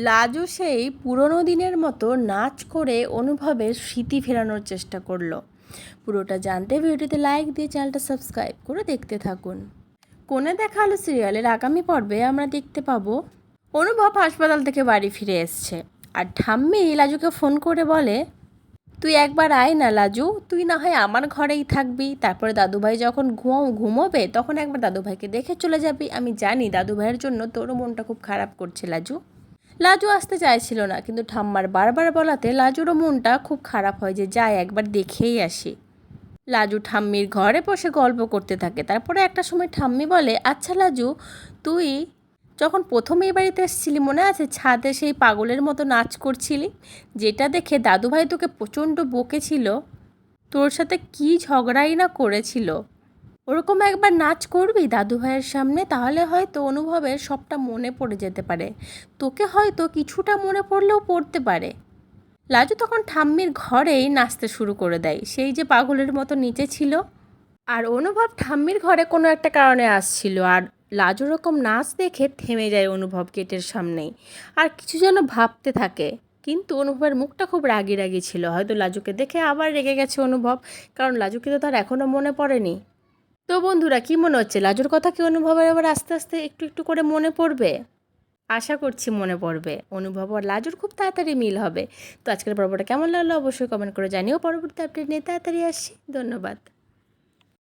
লাজু সেই পুরনো দিনের মতো নাচ করে অনুভবের স্মৃতি ফেরানোর চেষ্টা করলো। পুরোটা জানতে ভিডিওতে লাইক দিয়ে চ্যানেলটা সাবস্ক্রাইব করে দেখতে থাকুন। কোণে দেখা আলো সিরিয়ালের আগামী পর্বে আমরা দেখতে পাবো অনুভব হাসপাতাল থেকে বাড়ি ফিরে এসছে, আর ঠাম্মি লাজুকে ফোন করে বলে, তুই একবার আয় না লাজু, তুই না হয় আমার ঘরেই থাকবি, তারপরে দাদুভাই যখন ঘুমোবে তখন একবার দাদুভাইকে দেখে চলে যাবি। আমি জানি দাদুভাইয়ের জন্য তোর মনটা খুব খারাপ করছে লাজু। লাজু আসতে চাইছিল না, কিন্তু ঠাম্মার বারবার বলাতে লাজুরও মনটা খুব খারাপ হয় যে যাই একবার দেখেই আসি। লাজু ঠাম্মির ঘরে বসে গল্প করতে থাকে। তারপরে একটা সময় ঠাম্মি বলে, আচ্ছা লাজু, তুই যখন প্রথম এই বাড়িতে এসেছিলি মনে আছে ছাদে সেই পাগলের মতো নাচ করছিলি, যেটা দেখে দাদুভাই তোকে প্রচণ্ড বকেছিল, তোর সাথে কি ঝগড়াই না করেছিল। ওরকম একবার নাচ করবি দাদুভাইয়ের সামনে, তাহলে হয়তো অনুভবের সবটা মনে পড়ে যেতে পারে, তোকে হয়তো কিছুটা মনে পড়লেও পড়তে পারে। লাজু তখন ঠাম্মির ঘরেই নাচতে শুরু করে দেয়, সেই যে পাগলের মতো নিচে ছিল। আর অনুভব ঠাম্মির ঘরে কোনো একটা কারণে আসছিল, আর লাজু রকম নাচ দেখে থেমে যায় অনুভব গেটের সামনেই, আর কিছু যেন ভাবতে থাকে। কিন্তু অনুভবের মুখটা খুব রাগি রাগি ছিল, হয়তো লাজুকে দেখে আবার রেগে গেছে অনুভব, কারণ লাজুকে তো তার এখনও মনে পড়েনি। তো বন্ধুরা, কি মনে হচ্ছে লাজুর কথা কি অনুভবের আবার আস্তে আস্তে একটু একটু করে মনে পড়বে? আশা করছি মনে পড়বে। অনুভব আর লাজুর খুব তাড়াতাড়ি মিল হবে। তো আজকের পর্বটা কেমন লাগলো অবশ্যই কমেন্ট করে জানিও। পরবর্তী আপডেট নিয়ে তাড়াতাড়ি আসছি। ধন্যবাদ।